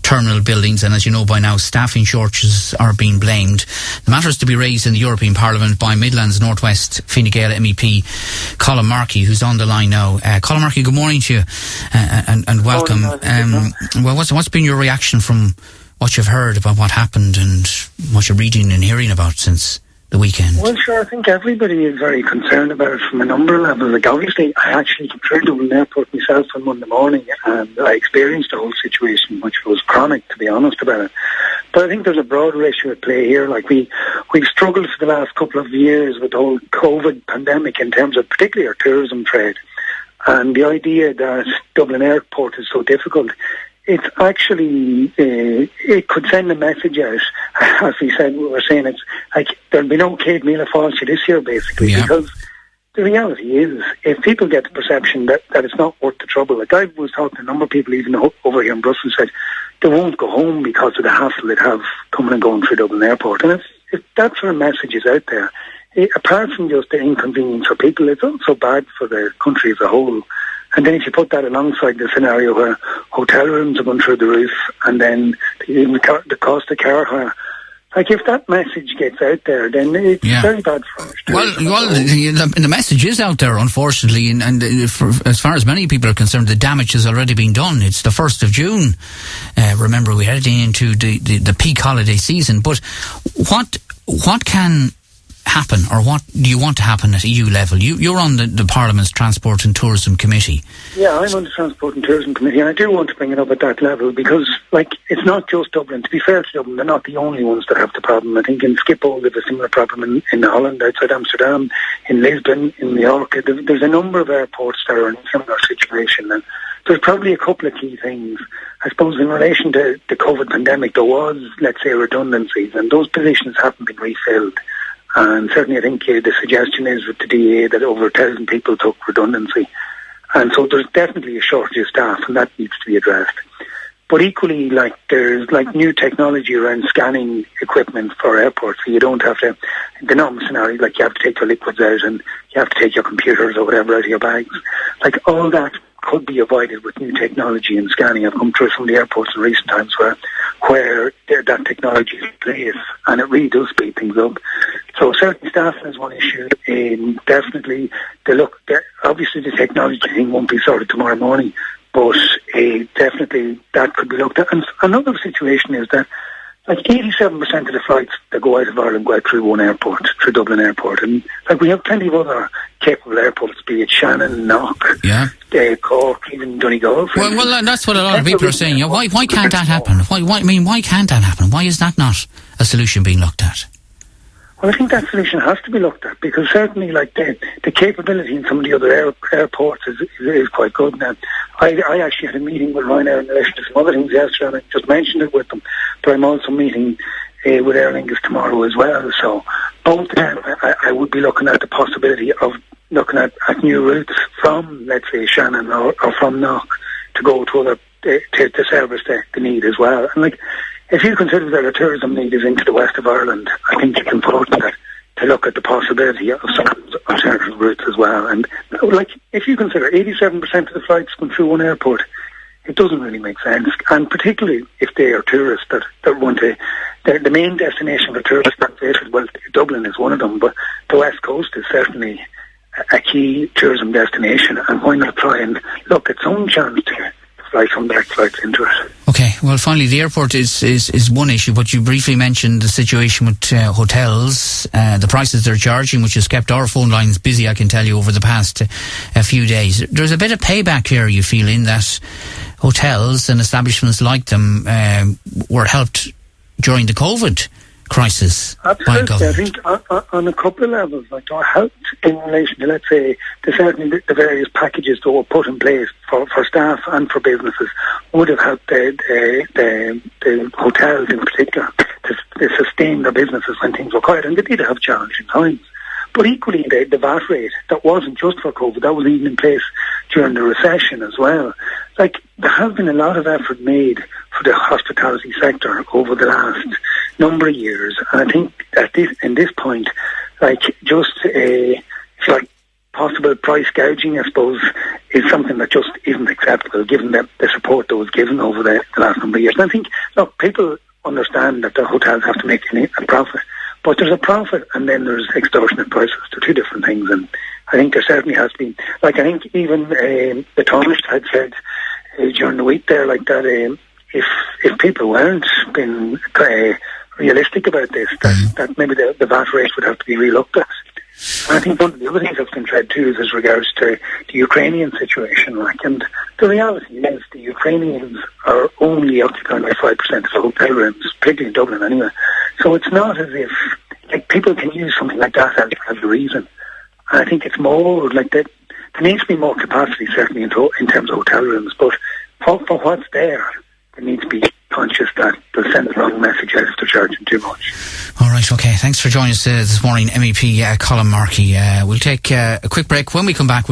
terminal buildings, and as you know by now, staffing shortages are being blamed. The matter is to be raised in the European Parliament by Midlands North West Fine Gael MEP Colm Markey, who's on the line now. Colm Markey, good morning to you, and welcome. Well, what's been your reaction from what you've heard about what happened and what you're reading and hearing about since the weekend? Well, sure, I think everybody is very concerned about it from a number of levels. Like, obviously, I actually came through Dublin Airport myself on Monday morning, and I experienced the whole situation, which was chronic, to be honest about it. But I think there's a broader issue at play here. Like, we've struggled for the last couple of years with the whole COVID pandemic in terms of particularly our tourism trade. And the idea that Dublin Airport is so difficult, it's actually, it could send a message out. As we were saying, it's like there'll be no Céad Míle Fáilte this year, basically, because the reality is, if people get the perception that it's not worth the trouble, like I was talking to a number of people even over here in Brussels, said they won't go home because of the hassle they'd have coming and going through Dublin Airport. And if that sort of message is out there, apart from just the inconvenience for people, it's also bad for the country as a whole. And then if you put that alongside the scenario where hotel rooms are going through the roof, and then even the cost of car hire, like if that message gets out there, then it's very bad for us. Well, the message is out there, unfortunately, and as far as many people are concerned, the damage has already been done. It's the 1st of June. Remember, we're heading into the peak holiday season. But what can happen, or what do you want to happen at EU level? You're on the Parliament's Transport and Tourism Committee. Yeah, I'm on the Transport and Tourism Committee, and I do want to bring it up at that level because, like, it's not just Dublin. To be fair to Dublin, they're not the only ones that have the problem. I think in Schiphol they have a similar problem in Holland, outside Amsterdam, in Lisbon, in Mallorca. There's a number of airports that are in a similar situation, and there's probably a couple of key things. I suppose in relation to the COVID pandemic, there was, let's say, redundancies, and those positions haven't been refilled. And certainly I think the suggestion is with the DA that over 1,000 people took redundancy. And so there's definitely a shortage of staff, and that needs to be addressed. But equally, like, there's like new technology around scanning equipment for airports, so you don't have to, the normal scenario, like you have to take your liquids out and you have to take your computers or whatever out of your bags. Like, all that could be avoided with new technology and scanning. I've come through some of the airports in recent times where that technology is in place, and it really does speed things up. So certainly staffing is one issue. Definitely, obviously the technology thing won't be sorted tomorrow morning, but definitely that could be looked at. And another situation is that like 87% of the flights that go out of Ireland go out through one airport, through Dublin Airport. And like we have plenty of other capable airports, be it Shannon, Knock, Cork, even Donegal. Well, that's what a lot of people are saying. Why can't that happen? Why can't that happen? Why is that not a solution being looked at? Well, I think that solution has to be looked at, because certainly, like, the capability in some of the other airports is quite good now. I actually had a meeting with Ryanair in relation to some other things yesterday, and I just mentioned it with them. But I'm also meeting with Aer Lingus tomorrow as well. So both of them, I would be looking at the possibility of looking at new routes from, let's say, Shannon or from Knock to go to other to service the need as well. And like, if you consider that a tourism need is into the west of Ireland, I think it's important to look at the possibility of some alternative routes as well. And like, if you consider 87% of the flights going through one airport, it doesn't really make sense. And particularly if they are tourists that want to, the main destination for tourists, well, Dublin is one of them, but the West Coast is certainly a key tourism destination. And why not try and look at some chance to fly some direct flights into it? Okay, well, finally, the airport is one issue, but you briefly mentioned the situation with hotels, the prices they're charging, which has kept our phone lines busy, I can tell you, over the past few days. There's a bit of payback here, you feel, in that hotels and establishments like them were helped during the COVID crisis. Absolutely. I think on a couple of levels, like, they helped in relation to, let's say, certainly the various packages that were put in place for staff and for businesses would have helped the hotels in particular to sustain their businesses when things were quiet, and they did have challenging times. But equally, the VAT rate, that wasn't just for COVID, that was even in place during the recession as well. Like, there has been a lot of effort made for the hospitality sector over the last number of years, and I think in this point, like, just like possible price gouging, I suppose, is something that just isn't acceptable, given the support that was given over the last number of years. And I think, look, people understand that the hotels have to make a profit, but there's a profit and then there's extortionate prices. They're two different things, and I think there certainly has been. Like, I think even the Tánaiste had said during the week there, like that if people weren't being realistic about this, that maybe the VAT rate would have to be relooked at. And I think one of the other things that's been said too is as regards to the Ukrainian situation. Like, and the reality is the Ukrainians are only occupying by 5% of the hotel rooms, particularly in Dublin anyway. So it's not as if, like, people can use something like that as a reason. And I think it's more like that. There needs to be more capacity, certainly in terms of hotel rooms. But for what's there needs to be conscious that they'll send the wrong message out if they're charging too much. All right, okay. Thanks for joining us this morning, MEP Colm Markey. We'll take a quick break. When we come back,